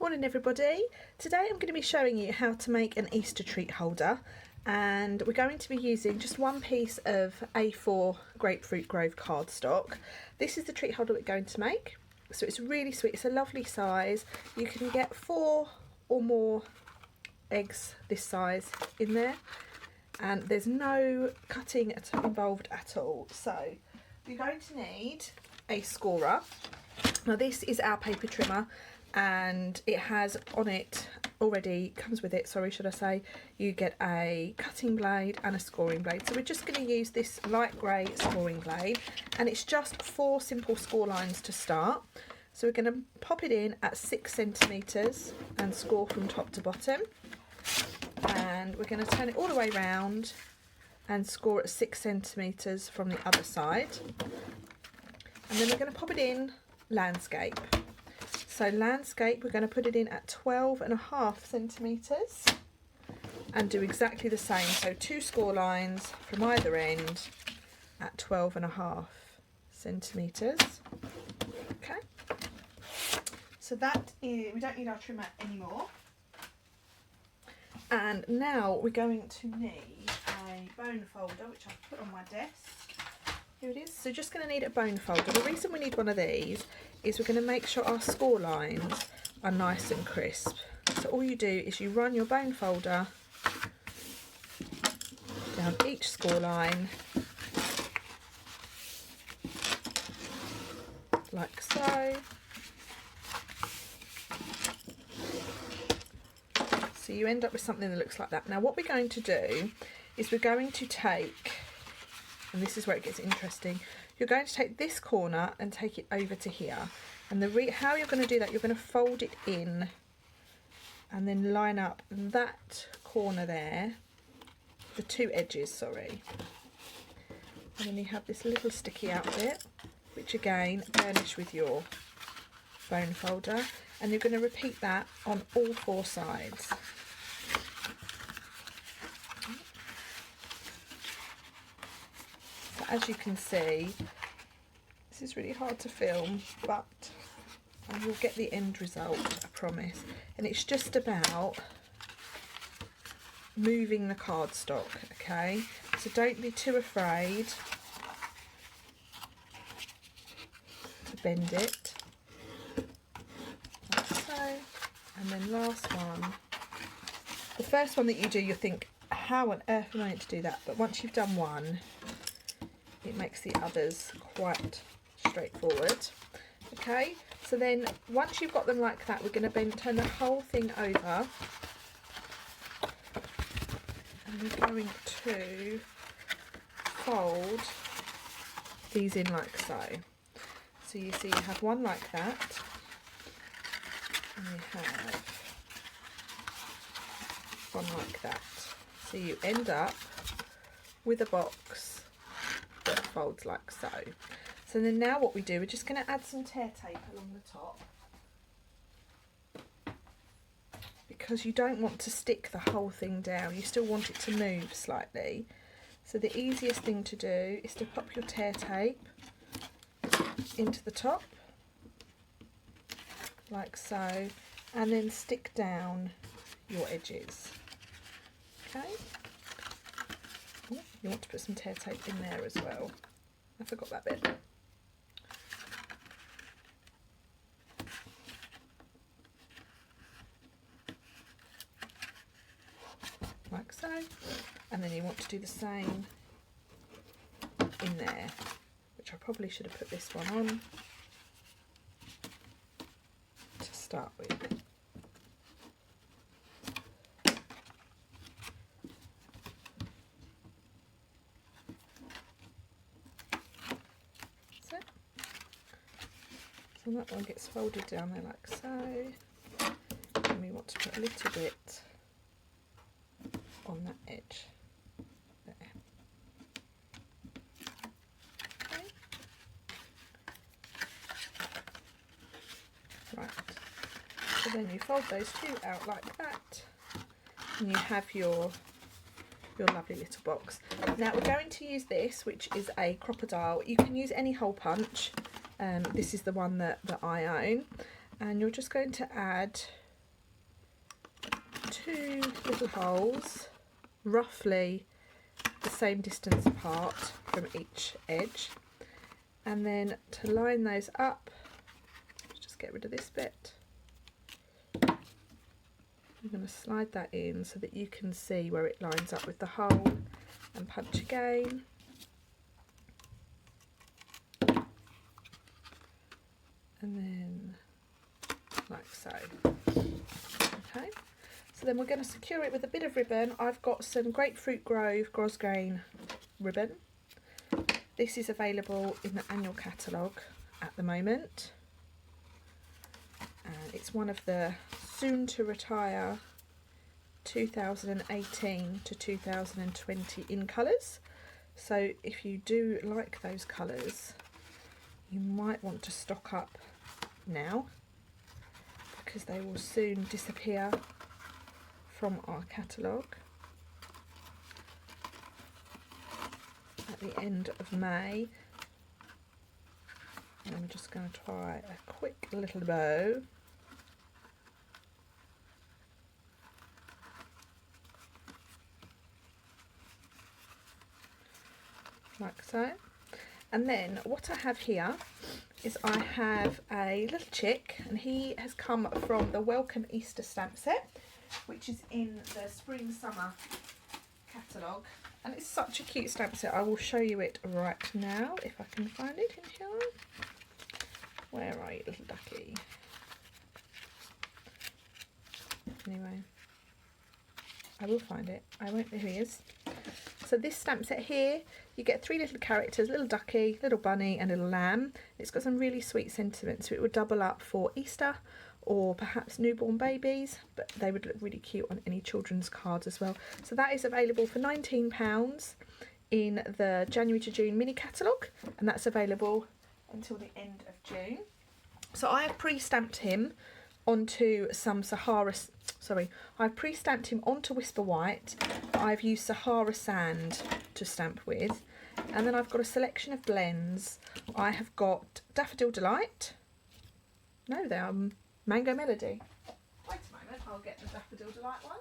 Morning everybody. Today I'm going to be showing you how to make an Easter treat holder, and we're going to be using just one piece of A4 Grapefruit Grove cardstock. This is the treat holder we're going to make, so it's really sweet. It's a lovely size. You can get 4 or more eggs this size in there, and there's no cutting involved at all. So you're going to need a scorer. Now this is our paper trimmer, and it has on it already, comes with it, sorry, should I say, you get a cutting blade and a scoring blade. So we're just going to use this light grey scoring blade, and it's just 4 simple score lines to start. So we're going to pop it in at 6 centimetres and score from top to bottom, and we're going to turn it all the way round and score at 6 centimetres from the other side, and then we're going to pop it in landscape. So landscape, we're going to put it in at 12.5 centimetres and do exactly the same. So 2 score lines from either end at 12.5 centimetres. Okay. So that is, we don't need our trimmer anymore. And now we're going to need a bone folder, which I've put on my desk. Here it is. So just going to need a bone folder. The reason we need one of these is we're going to make sure our score lines are nice and crisp. So all you do is you run your bone folder down each score line like so. So you end up with something that looks like that. Now what we're going to do is we're going to take, and this is where it gets interesting, you're going to take this corner and take it over to here. And how you're going to do that, you're going to fold it in and then line up that corner there, the 2 edges, sorry. And then you have this little sticky out bit, which again, burnish with your bone folder. And you're going to repeat that on all 4 sides. As you can see, this is really hard to film, but you'll get the end result, I promise. And it's just about moving the cardstock, okay? So don't be too afraid to bend it, like so. And then last one. The first one that you do, you'll think, how on earth am I going to do that? But once you've done one, it makes the others quite straightforward. Okay, so then once you've got them like that, we're going to turn the whole thing over, and we're going to fold these in like so. So you see you have one like that, and you have one like that. So you end up with a box that folds like so. So then now what we do, we're just going to add some tear tape along the top, because you don't want to stick the whole thing down, you still want it to move slightly. So the easiest thing to do is to pop your tear tape into the top like so, and then stick down your edges. Okay. You want to put some tear tape in there as well. I forgot that bit. Like so. And then you want to do the same in there, which I probably should have put this one on to start with. So that one gets folded down there like so, and we want to put a little bit on that edge there. Okay. Right, so then you fold those 2 out like that, and you have your lovely little box. Now we're going to use this, which is a crocodile. You can use any hole punch. This is the one that I own, and you're just going to add 2 little holes, roughly the same distance apart from each edge, and then to line those up, just get rid of this bit. I'm going to slide that in so that you can see where it lines up with the hole, and punch again. And then like so. Okay, so then we're going to secure it with a bit of ribbon. I've got some Grapefruit Grove Grosgrain ribbon. This is available in the annual catalogue at the moment. It's one of the soon to retire 2018 to 2020 in colours. So if you do like those colours, you might want to stock up now, because they will soon disappear from our catalogue at the end of May. And I'm just going to try a quick little bow. Like so. And then what I have here is I have a little chick, and he has come from the Welcome Easter stamp set, which is in the Spring Summer catalogue, and it's such a cute stamp set. I will show you it right now if I can find it in here. Where are you, little ducky? Anyway, I will find it. I won't. Here he is. So this stamp set here, you get 3 little characters, little ducky, little bunny and little lamb. It's got some really sweet sentiments, so it would double up for Easter or perhaps newborn babies, but they would look really cute on any children's cards as well. So that is available for £19 in the January to June mini catalogue, and that's available until the end of June. So I have pre-stamped him onto some I've pre-stamped him onto Whisper White. I've used Sahara Sand to stamp with, and then I've got a selection of blends. I have got Daffodil Delight. No, they are Mango Melody. Wait a moment, I'll get the Daffodil Delight one.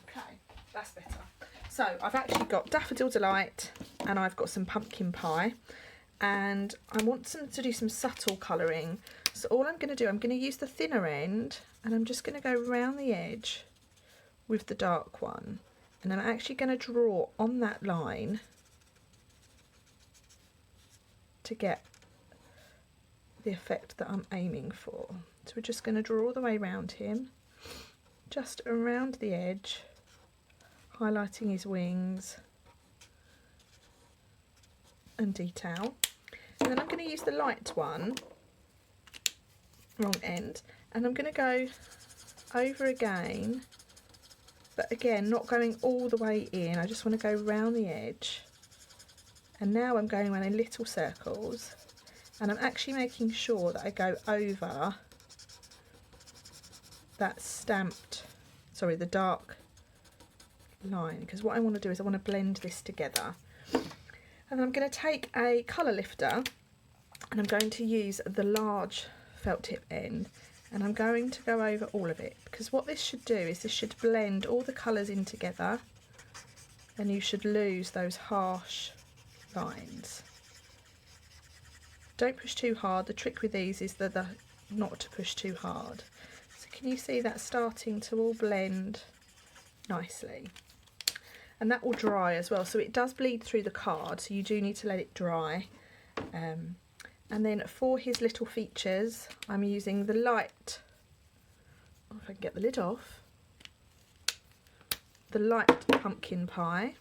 Okay, that's better. So I've actually got Daffodil Delight, and I've got some Pumpkin Pie, and I want to do some subtle colouring. So all I'm going to do, I'm going to use the thinner end, and I'm just going to go around the edge with the dark one, and I'm actually going to draw on that line to get the effect that I'm aiming for. So we're just going to draw all the way around him, just around the edge, highlighting his wings and detail. And then I'm going to use the light one, wrong end, and I'm going to go over again, but again not going all the way in. I just want to go around the edge, and now I'm going around in little circles, and I'm actually making sure that I go over that stamped, sorry, the dark line, because what I want to do is I want to blend this together. And I'm going to take a colour lifter, and I'm going to use the large felt tip end, and I'm going to go over all of it, because what this should do is this should blend all the colours in together, and you should lose those harsh lines. Don't push too hard. The trick with these is the not to push too hard. So can you see that starting to all blend nicely? And that will dry as well, so it does bleed through the card, so you do need to let it dry. And then for his little features, I'm using the light, if I can get the lid off, the light Pumpkin Pie,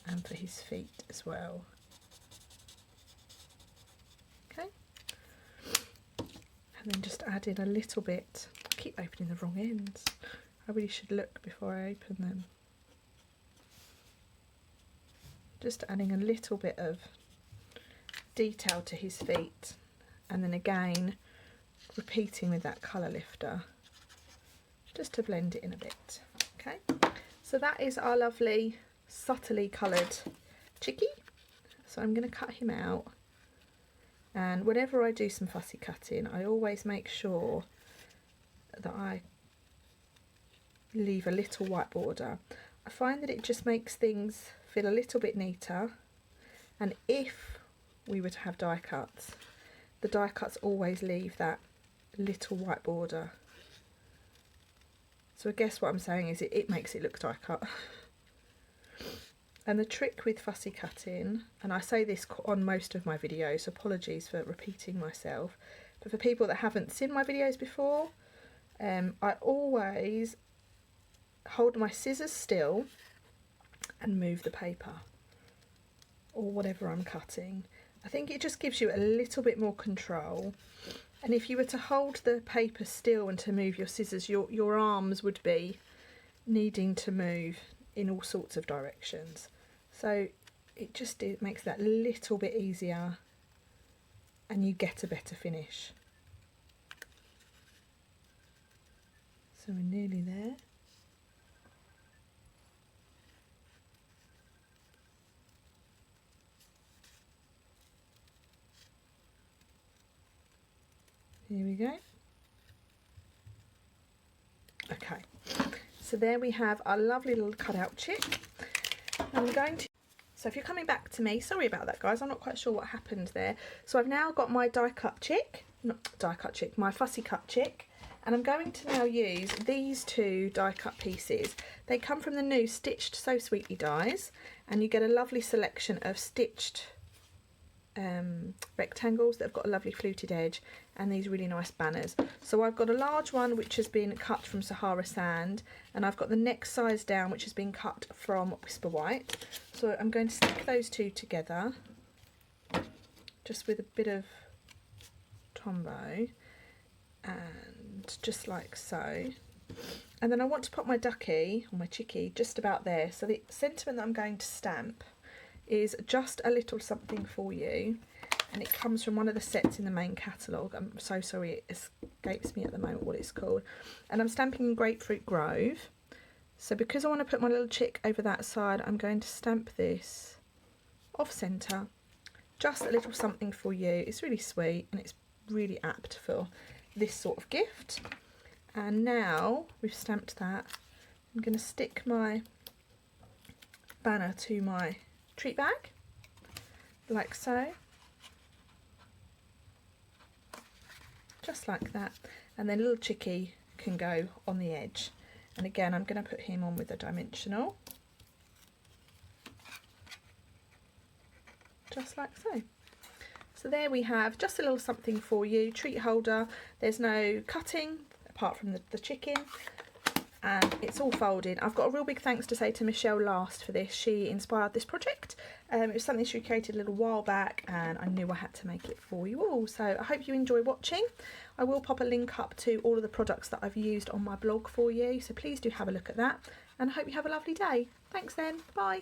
and for his feet as well. Okay, and then just add in a little bit. I keep opening the wrong ends. I really should look before I open them. Just adding a little bit of detail to his feet, and then again repeating with that colour lifter just to blend it in a bit. Okay, so that is our lovely subtly coloured chickie. So I'm going to cut him out, And whenever I do some fussy cutting, I always make sure that I leave a little white border. I find that it just makes things feel a little bit neater, and if we were to have die cuts, the die cuts always leave that little white border. So I guess what I'm saying is it makes it look die cut. And the trick with fussy cutting, and I say this on most of my videos, apologies for repeating myself, but for people that haven't seen my videos before, I always hold my scissors still and move the paper or whatever I'm cutting. I think it just gives you a little bit more control. And if you were to hold the paper still and to move your scissors, your arms would be needing to move in all sorts of directions. So it makes that little bit easier and you get a better finish. So we're nearly there. Here we go. Okay, so there we have our lovely little cutout chick. I'm going to, so if you're coming back to me, sorry about that guys, I'm not quite sure what happened there. So I've now got my die cut chick, not die cut chick, my fussy cut chick, and I'm going to now use these two die cut pieces. They come from the new Stitched So Sweetly dies, and you get a lovely selection of stitched rectangles that have got a lovely fluted edge and these really nice banners. So I've got a large one which has been cut from Sahara Sand, and I've got the next size down which has been cut from Whisper White. So I'm going to stick those two together just with a bit of Tombow, and just like so. And then I want to put my ducky or my chickie just about there. So the sentiment that I'm going to stamp is Just a Little Something for You, and it comes from one of the sets in the main catalogue. I'm so sorry, it escapes me at the moment what it's called. And I'm stamping in Grapefruit Grove. So because I want to put my little chick over that side, I'm going to stamp this off centre. Just a Little Something for You. It's really sweet and it's really apt for this sort of gift. And now we've stamped that, I'm going to stick my banner to my treat bag, like so, just like that, and then little chickie can go on the edge. And again, I'm going to put him on with a dimensional, just like so. So there we have Just a Little Something for You treat holder. There's no cutting apart from the chicken, and it's all folded. I've got a real big thanks to say to Michelle Last for this. She inspired this project. It was something she created a little while back, and I knew I had to make it for you all. So I hope you enjoy watching. I will pop a link up to all of the products that I've used on my blog for you, so please do have a look at that, and I hope you have a lovely day. Thanks then, bye.